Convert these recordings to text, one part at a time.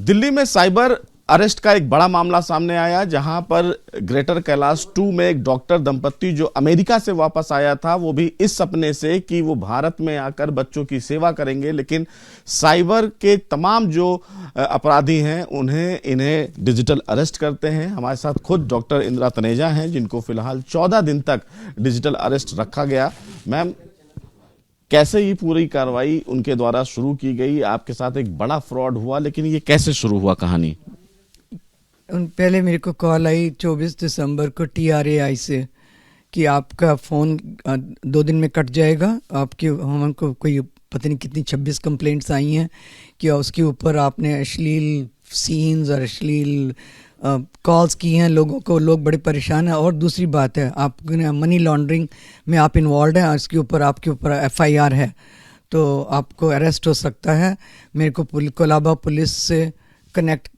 दिल्ली में cyber arrest का एक बड़ा मामला सामने आया, जहां पर ग्रेटर कैलाश 2 में एक डॉक्टर दंपत्ति जो अमेरिका से वापस आया था, वो भी इस सपने से कि वो भारत में आकर बच्चों की सेवा करेंगे, लेकिन साइबर के तमाम जो अपराधी हैं इन्हें डिजिटल अरेस्ट करते हैं। हमारे साथ खुद डॉक्टर इंदिरा तनेजा हैं, जिनको फिलहाल 14 दिन तक डिजिटल अरेस्ट रखा गया। मैम, कैसे ये पूरी कार्रवाई उनके द्वारा शुरू की गई? आपके साथ एक बड़ा फ्रॉड हुआ, लेकिन ये कैसे शुरू हुआ कहानी? पहले मेरे को कॉल आई 24 दिसंबर को TRAI से कि आपका फ़ोन 2 दिन में कट जाएगा। आपके हमको कोई पता नहीं कितनी 26 कंप्लेंट्स आई हैं कि उसके ऊपर आपने अश्लील सीन्स और अश्लील कॉल्स की हैं लोगों को। लोग बड़े परेशान हैं। और दूसरी बात है, आप मनी लॉन्ड्रिंग में आप इन्वॉल्व हैं, इसके ऊपर आपके ऊपर FIR है, तो आपको अरेस्ट हो सकता है। मेरे को कोलाबा पुलिस से कनेक्ट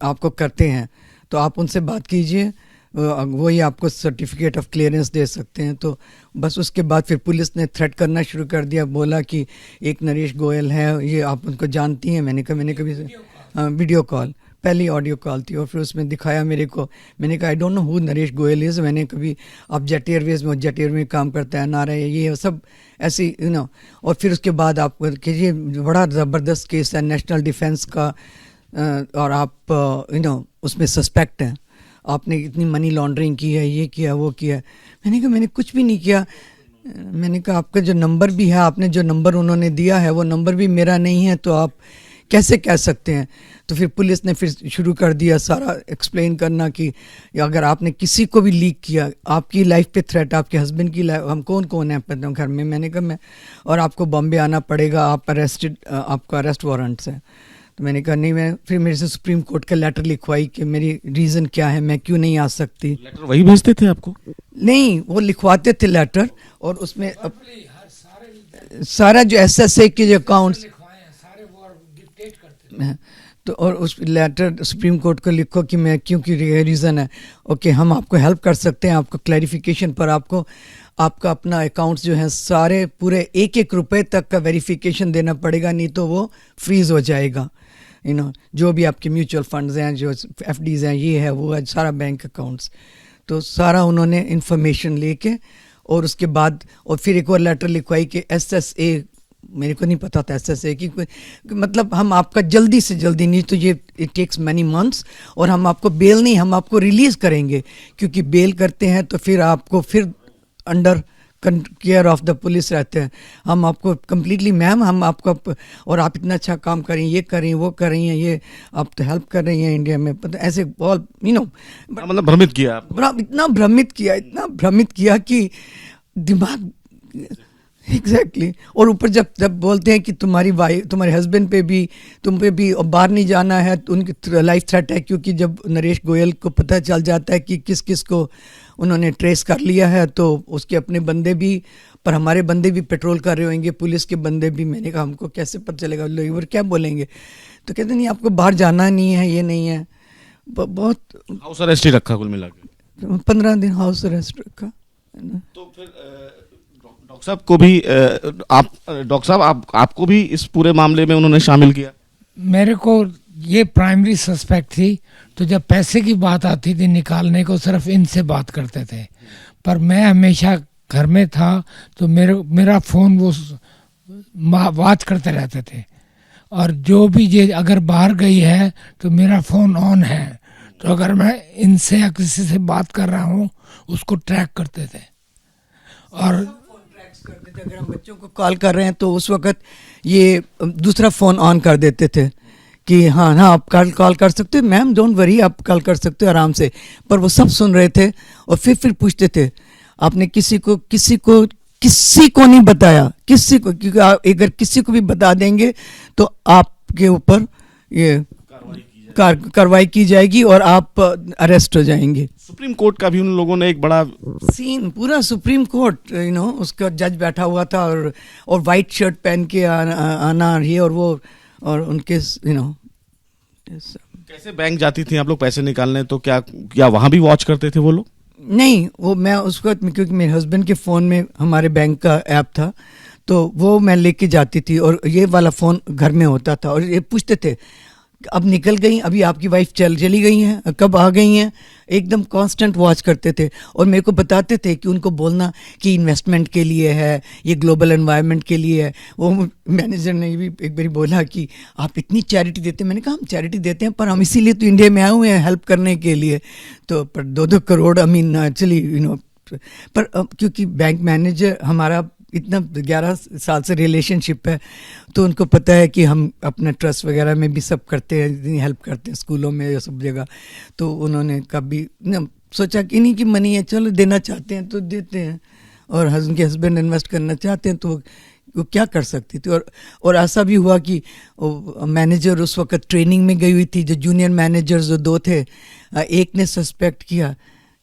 आपको करते हैं, तो आप उनसे बात कीजिए, वही आपको सर्टिफिकेट ऑफ क्लियरेंस दे सकते हैं। तो बस उसके बाद फिर पुलिस ने थ्रेट करना शुरू कर दिया। बोला कि एक नरेश गोयल है, ये आप उनको जानती हैं? मैंने कभी वीडियो कॉल, पहली ऑडियो कॉल थी, और फिर उसमें दिखाया मेरे को। मैंने कहा I don't know who Naresh Goyal is. मैंने कभी आप जेट एयरवेज में, जेट एयर में काम करता है, नारा है, ये सब ऐसी और फिर उसके बाद आप ये बड़ा ज़बरदस्त केस है नेशनल डिफेंस का, और आप उसमें सस्पेक्ट हैं, आपने इतनी मनी लॉन्ड्रिंग की है, ये किया वो किया। मैंने कहा मैंने कुछ भी नहीं किया। मैंने कहा आपका जो नंबर भी है, आपने जो नंबर उन्होंने दिया है वो नंबर भी मेरा नहीं है, तो आप कैसे कह सकते हैं? तो फिर पुलिस ने फिर शुरू कर दिया सारा एक्सप्लेन करना कि अगर आपने किसी को भी लीक किया, आपकी लाइफ पे थ्रेट, आपके हस्बैंड की लाइफ, हम कौन है घर में? मैंने कहा मैं, और आपको बॉम्बे आना पड़ेगा, आप अरेस्टेड, आपका अरेस्ट वारंट्स है। तो मैंने कहा नहीं, मैं फिर मेरे से सुप्रीम कोर्ट का लेटर लिखवाई कि मेरी रीज़न क्या है, मैं क्यों नहीं आ सकती। लेटर वही भेजते थे आपको? नहीं, वो लिखवाते थे लेटर, और उसमें सारा जो SSA के जो अकाउंट्स, तो और उस लेटर सुप्रीम कोर्ट को लिखो कि मैं क्यों की रीज़न है। ओके, हम आपको हेल्प कर सकते हैं, आपको क्लैरिफिकेशन पर आपको आपका अपना अकाउंट्स जो हैं सारे पूरे 1-1 रुपए तक का वेरिफिकेशन देना पड़ेगा, नहीं तो वो फ्रीज़ हो जाएगा। जो भी आपके म्यूचुअल फंड्स हैं, जो FDs हैं, ये है वो है, सारा बैंक अकाउंट्स, तो सारा उन्होंने इंफॉर्मेशन लेके, और उसके बाद और फिर एक और लेटर लिखवाई कि SSA, मेरे को नहीं पता था SSA की, मतलब हम आपका जल्दी से जल्दी, नहीं तो ये इट टेक्स मैनी मंथ्स, और हम आपको बेल नहीं, हम आपको रिलीज़ करेंगे, क्योंकि बेल करते हैं तो फिर आपको फिर under care of the police रहते हैं। हम आपको कम्प्लीटली, मैम हम आपको, और आप इतना अच्छा काम करें, ये करें, वो कर रही हैं, ये आप तो हेल्प कर रही हैं इंडिया में, ऐसे बहुत मतलब भ्रमित किया, इतना भ्रमित किया कि दिमाग एग्जैक्टली। और ऊपर जब बोलते हैं कि तुम्हारी वाइफ, तुम्हारे हस्बैंड पे भी, तुम पे भी बाहर नहीं जाना है, तो उनकी लाइफ थ्रेट है, क्योंकि जब नरेश गोयल को पता चल जाता है कि किस किस को उन्होंने ट्रेस कर लिया है, तो उसके अपने बंदे भी, पर हमारे बंदे भी पेट्रोल कर रहे होंगे, पुलिस के बंदे भी। मैंने कहा हमको कैसे पता चलेगा, लोग क्या बोलेंगे? तो कहते नहीं, आपको बाहर जाना नहीं है, ये नहीं है। बहुत हाउस अरेस्ट ही रखा कुल मिला के, 15 दिन हाउस अरेस्ट रखा। तो फिर डॉक्टर साहब को भी डॉक्टर साहब आपको भी इस पूरे मामले में उन्होंने शामिल किया? मेरे को ये प्राइमरी सस्पेक्ट थी, तो जब पैसे की बात आती थी निकालने को, सिर्फ इनसे बात करते थे, पर मैं हमेशा घर में था, तो मेरा फ़ोन वो बात करते रहते थे, और जो भी ये अगर बाहर गई है तो मेरा फ़ोन ऑन है, तो अगर मैं इनसे या किसी से बात कर रहा हूँ उसको ट्रैक करते थे। और अगर हम बच्चों को कॉल कर रहे हैं तो उस वक्त ये दूसरा फ़ोन ऑन कर देते थे कि हाँ आप कॉल कर सकते हो, मैम डोंट वरी, आप कॉल कर सकते हो आराम से। पर वो सब सुन रहे थे, और फिर पूछते थे आपने किसी को नहीं बताया, किसी को, क्योंकि अगर किसी को भी बता देंगे तो आपके ऊपर ये कार्रवाई की जाएगी और आप अरेस्ट हो जाएंगे। सुप्रीम कोर्ट का भी उन लोगों ने एक बड़ा सीन, पूरा सुप्रीम कोर्ट उसका जज बैठा हुआ था, और वाइट शर्ट पहन के आना ये और वो, और उनके कैसे बैंक जाती थी आप लोग पैसे निकालने, तो क्या वहां भी वॉच करते थे वो लोग? नहीं, वो मैं उस वक्त, क्योंकि मेरे हस्बैंड के फ़ोन में हमारे बैंक का ऐप था, तो वो मैं लेके जाती थी, और ये वाला फ़ोन घर में होता था, और ये पूछते थे अब निकल गई, अभी आपकी वाइफ चली गई हैं, कब आ गई हैं, एकदम कांस्टेंट वॉच करते थे। और मेरे को बताते थे कि उनको बोलना कि इन्वेस्टमेंट के लिए है, ये ग्लोबल एनवायरनमेंट के लिए है। वो मैनेजर ने भी एक बार बोला कि आप इतनी चैरिटी देते हैं। मैंने कहा हम चैरिटी देते हैं, पर हम इसीलिए तो इंडिया में आए हुए हैं हेल्प करने के लिए। तो पर 2-2 करोड़, आई मीन एक्चुअली पर क्योंकि बैंक मैनेजर हमारा इतना 11 साल से रिलेशनशिप है, तो उनको पता है कि हम अपना ट्रस्ट वगैरह में भी सब करते हैं, इतनी हेल्प करते हैं स्कूलों में या सब जगह। तो उन्होंने कभी सोचा कि नहीं कि मनी है, चलो देना चाहते हैं तो देते हैं, और उनके हस्बैंड इन्वेस्ट करना चाहते हैं तो वो क्या कर सकती थी। और ऐसा भी हुआ कि मैनेजर उस वक्त ट्रेनिंग में गई हुई थी, जो जूनियर मैनेजर्स जो 2 थे, एक ने सस्पेक्ट किया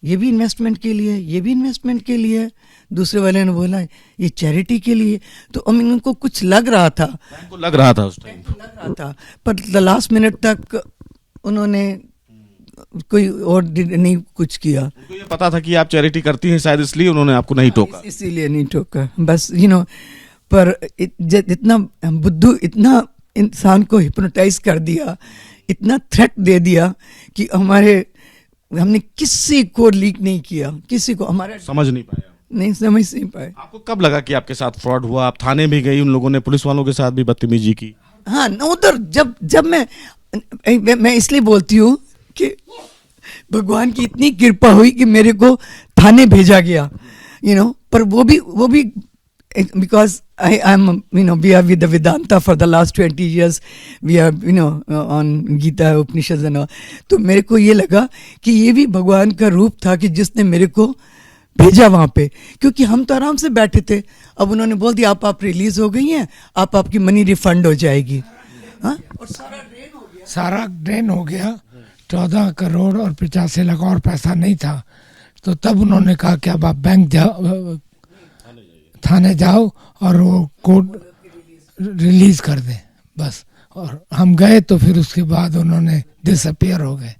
ये भी इन्वेस्टमेंट के लिए, ये भी इन्वेस्टमेंट के लिए, दूसरे वाले ने बोला ये चैरिटी के लिए। तो आई मीन उनको कुछ लग रहा था, उनको लग रहा था उस टाइम, लग रहा था, पर लास्ट मिनट तक उन्होंने कोई और नहीं कुछ किया। उनको ये पता था कि आप चैरिटी करती हैं, शायद इसलिए उन्होंने आपको नहीं टोका। इसीलिए नहीं टोका बस, पर इतना बुद्धू, इतना इंसान को हिप्नोटाइज कर दिया, इतना थ्रेट दे दिया कि हमने किसी को लीक नहीं किया, किसी को हमारा समझ नहीं पाया, नहीं समझ नहीं पाए। आपको कब लगा कि आपके साथ फ्रॉड हुआ? आप थाने भी गई, उन लोगों ने पुलिस वालों के साथ भी बदतमीजी की। हाँ, उधर जब मैं इसलिए बोलती हूँ कि भगवान की इतनी कृपा हुई कि मेरे को थाने भेजा गया, पर वो भी because I'm we are with the Vedanta for the last 20 years, we are on Gita Upanishads and all। तो मेरे को ये लगा कि ये भी भगवान का रूप था कि जिसने मेरे को भेजा वहाँ पे, क्योंकि हम तो आराम से बैठे थे। अब उन्होंने बोल दिया आप रिलीज हो गई हैं, आपकी मनी रिफंड हो जाएगी। हाँ, और सारा ड्रेन हो गया। 14 करोड़ और 85 लाख और पैसा नहीं था। तो तब उन्होंने कहा कि अब आप बैंक जाओ, थाने जाओ और वो कोड रिलीज कर दें बस। और हम गए तो फिर उसके बाद उन्होंने डिसअपियर हो गए।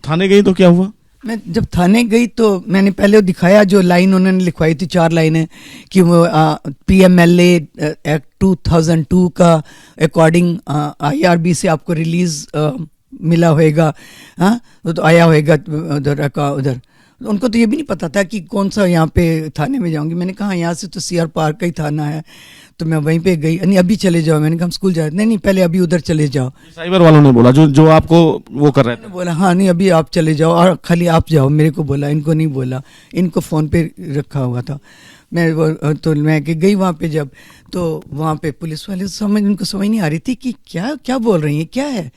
थाने गई तो क्या हुआ? मैं जब थाने गई तो मैंने पहले दिखाया जो लाइन उन्होंने लिखवाई थी, 4 लाइनें, कि वो PMLA एक्ट 2002 का अकॉर्डिंग IRB से आपको रिलीज मिला होएगा। हाँ, तो आया होएगा उधर। उनको तो ये भी नहीं पता था कि कौन सा यहाँ पे थाने में जाऊंगी। मैंने कहा यहाँ से तो CR पार्क का ही थाना है, तो मैं वहीं पे गई। नहीं अभी चले जाओ, मैंने कहा हम स्कूल जाए। नहीं पहले अभी उधर चले जाओ। साइबर वालों ने बोला, जो आपको वो कर रहे थे, बोला हाँ नहीं अभी आप चले जाओ, और खाली आप जाओ, मेरे को बोला, इनको नहीं बोला, इनको फ़ोन पे रखा हुआ था। मैं गई वहाँ पे जब, तो वहाँ पे पुलिस वाले उनको समझ नहीं आ रही थी कि क्या बोल रही है, क्या है।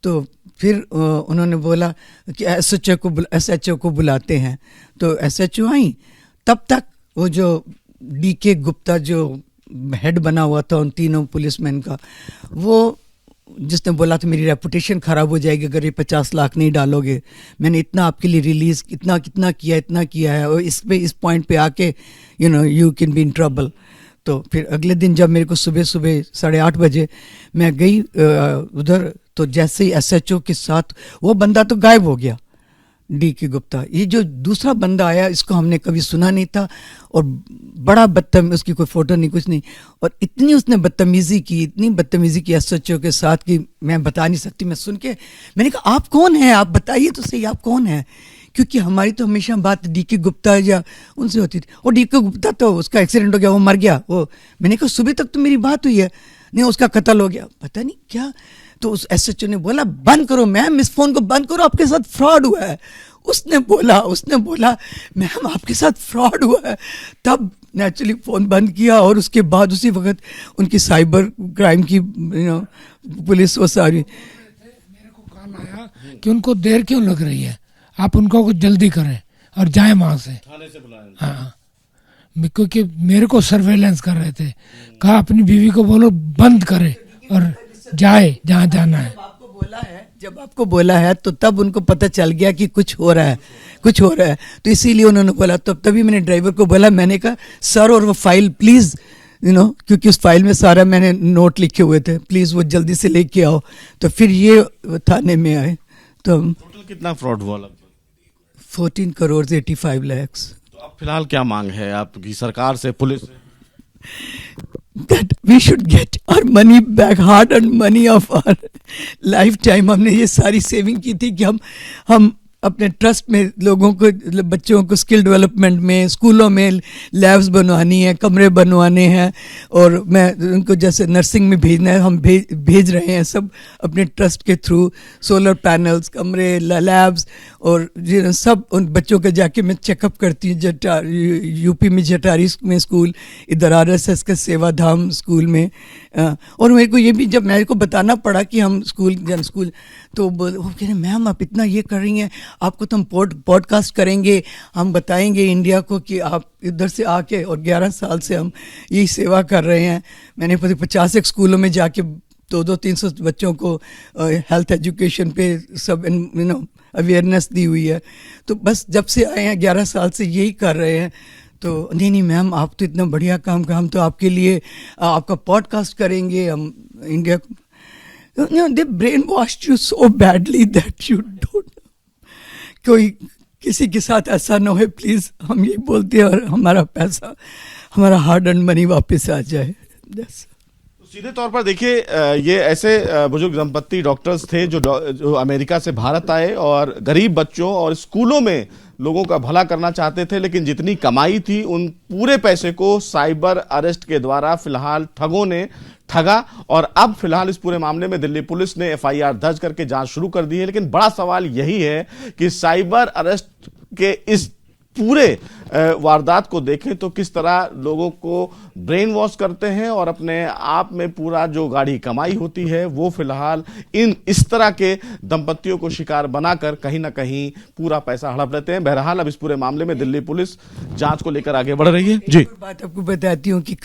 तो फिर उन्होंने बोला कि SHO को बुलाते हैं। तो SHO आई। तब तक वो जो DK गुप्ता जो हेड बना हुआ था उन तीनों पुलिसमैन का, वो जिसने बोला था मेरी रेपुटेशन ख़राब हो जाएगी अगर ये 50 लाख नहीं डालोगे, मैंने इतना आपके लिए रिलीज़ इतना किया है, और इस पॉइंट पे आके you can be in trouble. तो फिर अगले दिन जब मेरे को सुबह 8:30 बजे मैं गई उधर, तो जैसे ही SHO के साथ वो बंदा तो गायब हो गया, DK गुप्ता। ये जो दूसरा बंदा आया, इसको हमने कभी सुना नहीं था, और बड़ा बदतमीज, उसकी कोई फोटो नहीं, कुछ नहीं, और इतनी उसने बदतमीजी की SHO के साथ कि मैं बता नहीं सकती। मैं सुन के मैंने कहा आप कौन हैं, आप बताइए तो सही आप कौन हैं, क्योंकि हमारी तो हमेशा बात DK गुप्ता या उनसे होती थी। और DK गुप्ता तो उसका एक्सीडेंट हो गया, वो मर गया। वो मैंने कहा सुबह तक तो मेरी बात हुई है, नहीं उसका कत्ल हो गया, पता नहीं क्या। तो उस SHO ने बोला बंद करो मैम, इस फोन को बंद करो, आपके साथ फ्रॉड हुआ है। उसने बोला मैम आपके साथ फ्रॉड हुआ है। तब नेचुरली फ़ोन बंद किया, और उसके बाद उसी वक्त उनकी साइबर क्राइम की पुलिस वो सारी। मेरे को कॉल आया कि उनको देर क्यों लग रही है, आप उनको कुछ जल्दी करें और जाएं वहाँ से, थाने से बुलाएं। हाँ, क्योंकि मेरे को सर्वेलेंस कर रहे थे। कहा अपनी बीवी को बोलो बंद करे और जाए जहाँ जाना है। जब आपको बोला है तो तब उनको पता चल गया कि कुछ हो रहा है, तो इसीलिए उन्होंने बोला। तो तभी मैंने ड्राइवर को बोला, मैंने कहा सर और वो फाइल प्लीज़ क्योंकि उस फाइल में सारा मैंने नोट लिखे हुए थे, प्लीज़ वो जल्दी से लेके आओ। तो फिर ये थाने में आए। तो टोटल कितना फ्रॉड हुआ? लगभग 14 करोड़ 85 लाख। तो अब फिलहाल क्या मांग है आपकी सरकार से, पुलिस से? that we should get our money back, hard earned money of our lifetime. हमने ये सारी सेविंग की थी कि हम अपने ट्रस्ट में लोगों को, बच्चों को स्किल डेवलपमेंट में, स्कूलों में लैब्स बनवानी है, कमरे बनवाने हैं, और मैं उनको जैसे नर्सिंग में भेजना है, हम भेज रहे हैं सब अपने ट्रस्ट के थ्रू, सोलर पैनल्स, कमरे, लैब्स, और सब उन बच्चों का जाके मैं चेकअप करती हूँ। यूपी में जटारी में स्कूल, इधर RSS का सेवा धाम स्कूल में। और मेरे को ये भी जब मेरे को बताना पड़ा कि हम स्कूल तो वो कह रहे मैम आप इतना ये कर रही हैं, आपको तो हम पॉडकास्ट करेंगे, हम बताएंगे इंडिया को कि आप इधर से आके, और 11 साल से हम यही सेवा कर रहे हैं। मैंने 50 स्कूलों में जाके 200-300 बच्चों को हेल्थ एजुकेशन पे सब अवेयरनेस दी हुई है। तो बस जब से आए हैं 11 साल से यही कर रहे हैं। तो नहीं मैम आप तो इतना बढ़िया काम कर, हम तो आपके लिए आपका पॉडकास्ट करेंगे, हम इंडिया को। they brainwashed you so badly that you don't know. कोई किसी के साथ ऐसा ना हो प्लीज, हम ये बोलते हैं, और हमारा पैसा, हमारा हार्ड अर्न मनी वापस आ जाए। सीधे तौर पर देखिए, ये ऐसे बुजुर्ग दंपत्ति डॉक्टर्स थे जो अमेरिका से भारत आए और गरीब बच्चों और स्कूलों में लोगों का भला करना चाहते थे, लेकिन जितनी कमाई थी उन पूरे पैसे को साइबर अरेस्ट के द्वारा फिलहाल ठगों ने ठगा। और अब फिलहाल इस पूरे मामले में दिल्ली पुलिस ने FIR दर्ज करके जांच शुरू कर दी है। लेकिन बड़ा सवाल यही है कि साइबर अरेस्ट के इस पूरे वारदात को देखें तो किस तरह लोगों को ब्रेन वॉश करते हैं और अपने आप में पूरा जो गाढ़ी कमाई होती है वो फिलहाल इस तरह के दंपतियों को शिकार बनाकर कहीं ना कहीं पूरा पैसा हड़प लेते हैं। बहरहाल अब इस पूरे मामले में दिल्ली पुलिस जांच को लेकर आगे बढ़ रही है। जी, एक बात आपको बताती हूँ कि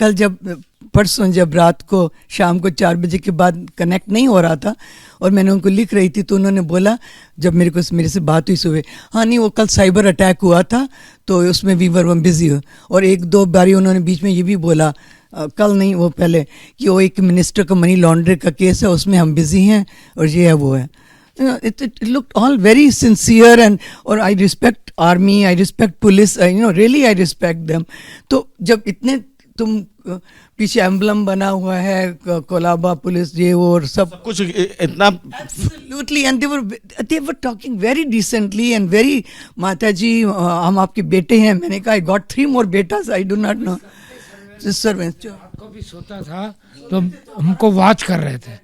परसों जब रात को शाम को 4 बजे के बाद कनेक्ट नहीं हो रहा था और मैंने उनको लिख रही थी, तो उन्होंने बोला, जब मेरे से बात हुई सुबह, हाँ नहीं वो कल साइबर अटैक हुआ था तो उसमें भी वर बिजी हो। और 1-2 बारी उन्होंने बीच में ये भी बोला, कल नहीं वो पहले, कि वो एक मिनिस्टर का मनी लॉन्ड्रिंग का केस है, उसमें हम बिजी हैं और ये है वो है। It looked all very sincere और I respect army, I respect police, really I respect them। तो जब इतने तुम पीछे एम्बलम बना हुआ है, कोलाबा पुलिस, ये वो और सब कुछ इतना absolutely, and they were talking very decently and very, माता जी हम आपके बेटे हैं। मैंने कहा I got 3 more betas, I do not know। को भी सोता था तो हमको वॉच कर रहे थे,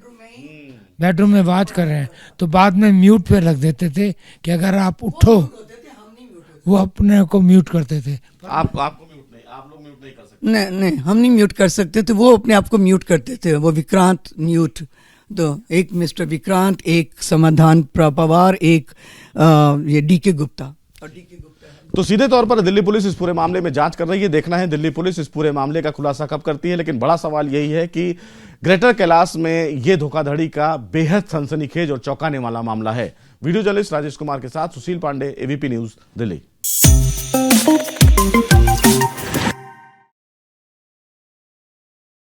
बेडरूम में वॉच कर रहे हैं, तो बाद में म्यूट पे रख देते थे कि अगर आप उठो, वो अपने को म्यूट करते थे। आपको म्यूट नहीं, आप लोग म्यूट नहीं कर सकते। नहीं हम नहीं म्यूट कर सकते थे, वो अपने आप को म्यूट करते थे। वो विक्रांत म्यूट, तो एक मिस्टर विक्रांत, एक समाधान पवार, एक ये DK गुप्ता। तो सीधे तौर पर दिल्ली पुलिस इस पूरे मामले में जांच कर रही है। देखना है दिल्ली पुलिस इस पूरे मामले का खुलासा कब करती है। लेकिन बड़ा सवाल यही है कि ग्रेटर कैलाश में ये धोखाधड़ी का बेहद सनसनीखेज और चौंकाने वाला मामला है। वीडियो जर्नलिस्ट राजेश कुमार के साथ सुशील पांडे, AVP न्यूज, दिल्ली।